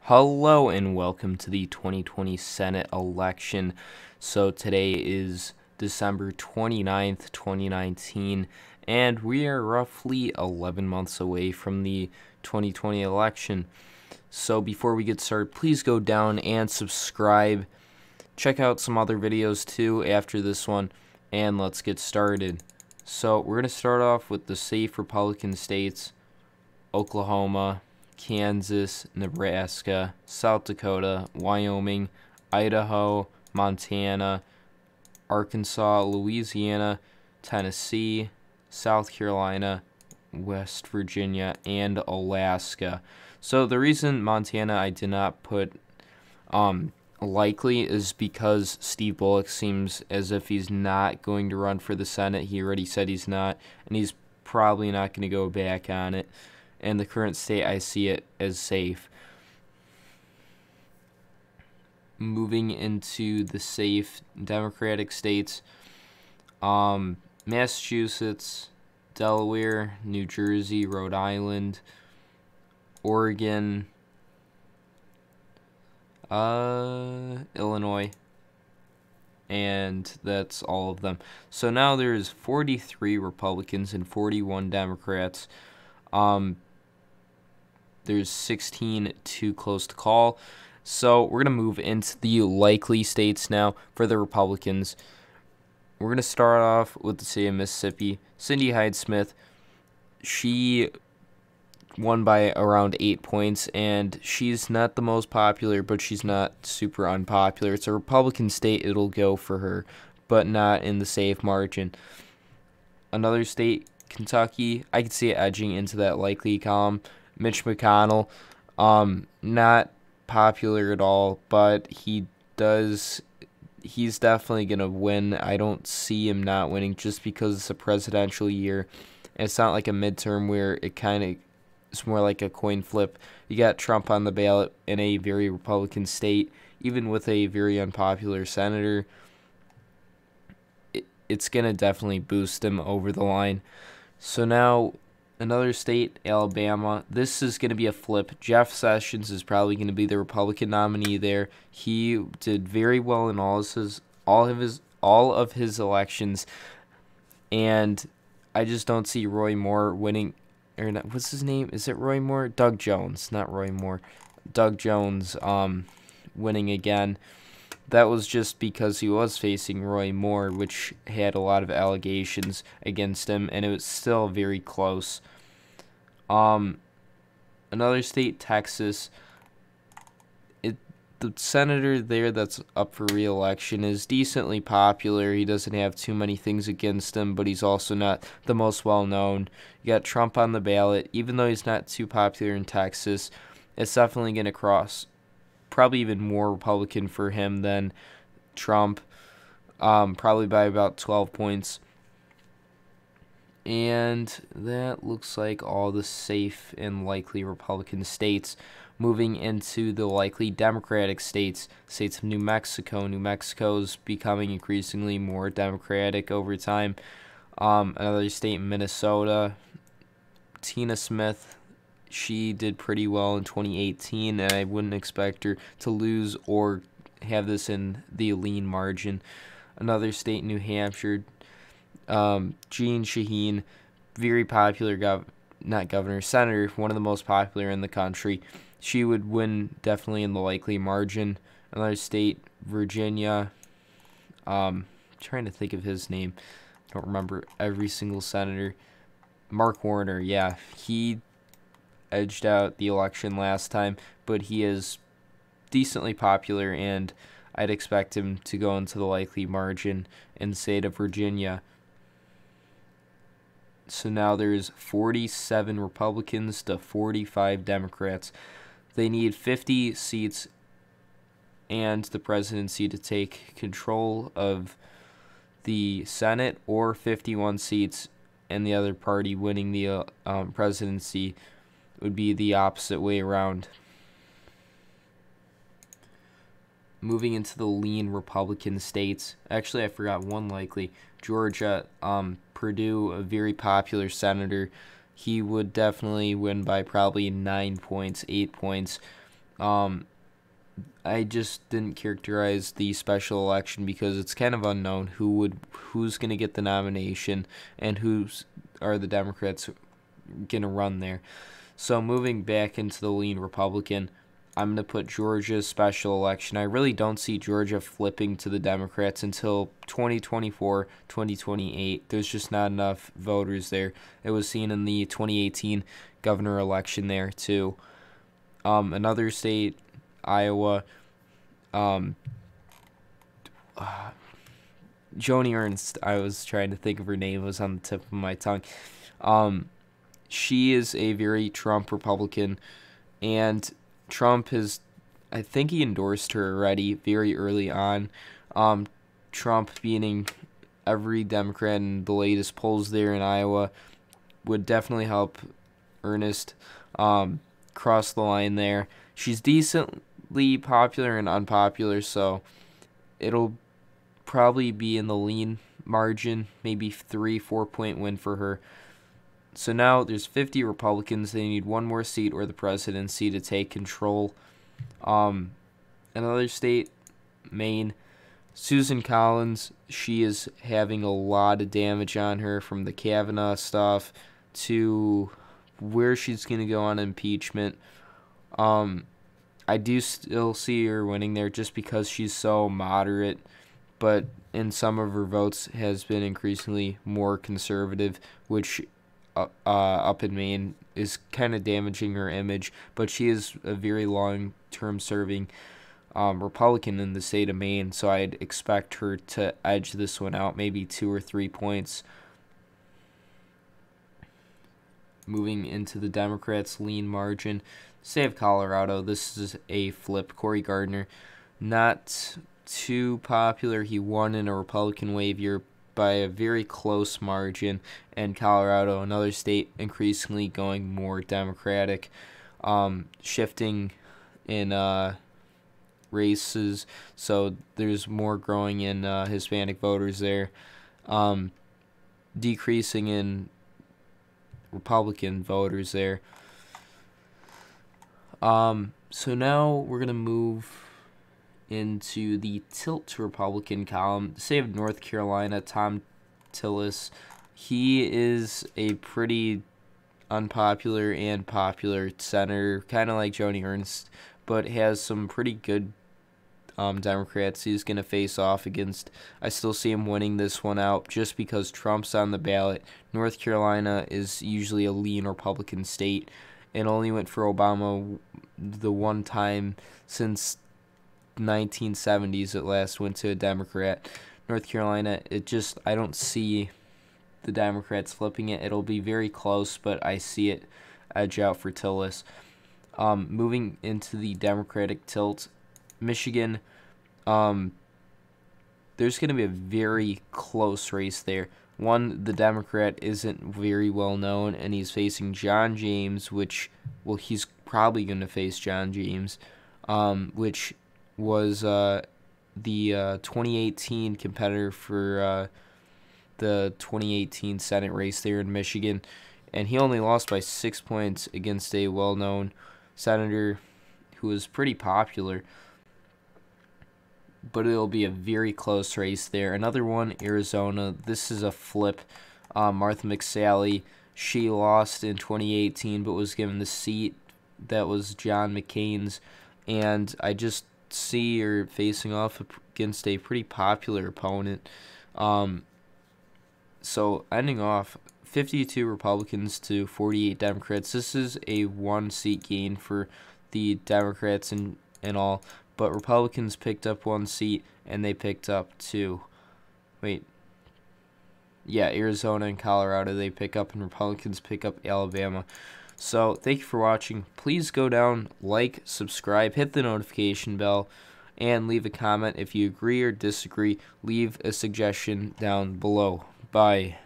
Hello and welcome to the 2020 Senate election. So today is December 29th, 2019, and we are roughly 11 months away from the 2020 election. So before we get started, please go down and subscribe. Check out some other videos too after this one, and let's get started. So we're going to start off with the safe Republican states: Oklahoma, Kansas, Nebraska, South Dakota, Wyoming, Idaho, Montana, Arkansas, Louisiana, Tennessee, South Carolina, West Virginia, and Alaska. So the reason Montana I did not put likely is because Steve Bullock seems as if he's not going to run for the Senate. He already said he's not, and he's probably not going to go back on it. In the current state, I see it as safe. Moving into the safe Democratic states, Massachusetts, Delaware, New Jersey, Rhode Island, Oregon, Illinois, and that's all of them. So now there's 43 Republicans and 41 Democrats. There's 16 too close to call. So we're going to move into the likely states now for the Republicans. We're going to start off with the state of Mississippi. Cindy Hyde-Smith, she won by around 8 points, and she's not the most popular, but she's not super unpopular. It's a Republican state, it'll go for her, but not in the safe margin. Another state, Kentucky, I could see it edging into that likely column. Mitch McConnell, not popular at all, but he's definitely going to win. I don't see him not winning just because it's a presidential year. And it's not like a midterm where it kind of is more like a coin flip. You got Trump on the ballot in a very Republican state, even with a very unpopular senator. It's going to definitely boost him over the line. So now another state, Alabama. This is going to be a flip. Jeff Sessions is probably going to be the Republican nominee there. He did very well in all of his elections, and I just don't see Roy Moore winning. Or not, what's his name? Is it Roy Moore? Doug Jones, not Roy Moore. Doug Jones winning again. That was just because he was facing Roy Moore, which had a lot of allegations against him, and it was still very close. Another state, Texas. The senator there that's up for re-election is decently popular. He doesn't have too many things against him, but he's also not the most well-known. You got Trump on the ballot. Even though he's not too popular in Texas, it's definitely going to cross probably even more Republican for him than Trump, probably by about 12 points. And that looks like all the safe and likely Republican states. Moving into the likely Democratic states, states of New Mexico. New Mexico's becoming increasingly more Democratic over time. Another state, Minnesota. Tina Smith, she did pretty well in 2018, and I wouldn't expect her to lose or have this in the lean margin. Another state, New Hampshire. Jeanne Shaheen, very popular senator, one of the most popular in the country. She would win definitely in the likely margin. Another state, Virginia. Trying to think of his name. Don't remember every single senator. Mark Warner, yeah, he edged out the election last time, but he is decently popular, and I'd expect him to go into the likely margin in the state of Virginia. So now there's 47 Republicans to 45 Democrats. They need 50 seats and the presidency to take control of the Senate, or 51 seats and the other party winning the presidency. Would be the opposite way around. Moving into the lean Republican states. Actually, I forgot one likely. Georgia, Perdue, a very popular senator. He would definitely win by probably 9 points, 8 points. I just didn't characterize the special election because it's kind of unknown who's going to get the nomination and who's are the Democrats going to run there. So moving back into the lean Republican, I'm going to put Georgia's special election. I really don't see Georgia flipping to the Democrats until 2024, 2028. There's just not enough voters there. It was seen in the 2018 governor election there too. Another state, Iowa, Joni Ernst, I was trying to think of her name, it was on the tip of my tongue. She is a very Trump Republican, and Trump has, I think he endorsed her already very early on. Trump beating every Democrat in the latest polls there in Iowa would definitely help Ernst cross the line there. She's decently popular and unpopular, so it'll probably be in the lean margin, maybe 3-4 point win for her. So now there's 50 Republicans. They need one more seat or the presidency to take control. Another state, Maine, Susan Collins, she is having a lot of damage on her from the Kavanaugh stuff to where she's going to go on impeachment. I do still see her winning there just because she's so moderate, but in some of her votes has been increasingly more conservative, which up in Maine is kind of damaging her image. But she is a very long-term serving Republican in the state of Maine, so I'd expect her to edge this one out, maybe 2 or 3 points. Moving into the Democrats' lean margin, state of Colorado, this is a flip. Cory Gardner, not too popular. He won in a Republican wave year by a very close margin, and Colorado, another state increasingly going more Democratic, shifting in races, so there's more growing in Hispanic voters there, decreasing in Republican voters there. So now we're going to move into the tilt Republican column. The state of North Carolina, Thom Tillis, he is a pretty unpopular and popular senator, kind of like Joni Ernst, but has some pretty good Democrats he's going to face off against. I still see him winning this one out just because Trump's on the ballot. North Carolina is usually a lean Republican state. It only went for Obama the one time since 1970s it last went to a Democrat. North Carolina, I don't see the Democrats flipping it. It'll be very close, but I see it edge out for Tillis. Moving into the Democratic tilt, Michigan, there's going to be a very close race there. One, the Democrat isn't very well known, and he's facing John James, he's probably going to face John James, which was the 2018 competitor for the 2018 Senate race there in Michigan, and he only lost by 6 points against a well-known senator who was pretty popular. But it'll be a very close race there. Another one, Arizona. This is a flip. Martha McSally, she lost in 2018 but was given the seat that was John McCain's, and I just see her facing off against a pretty popular opponent. So ending off, 52 Republicans to 48 Democrats. This is a 1-seat gain for the Democrats and all. But Republicans picked up 1 seat, and they picked up 2. Arizona and Colorado they pick up, and Republicans pick up Alabama. So thank you for watching. Please go down, like, subscribe, hit the notification bell, and leave a comment if you agree or disagree. Leave a suggestion down below. Bye.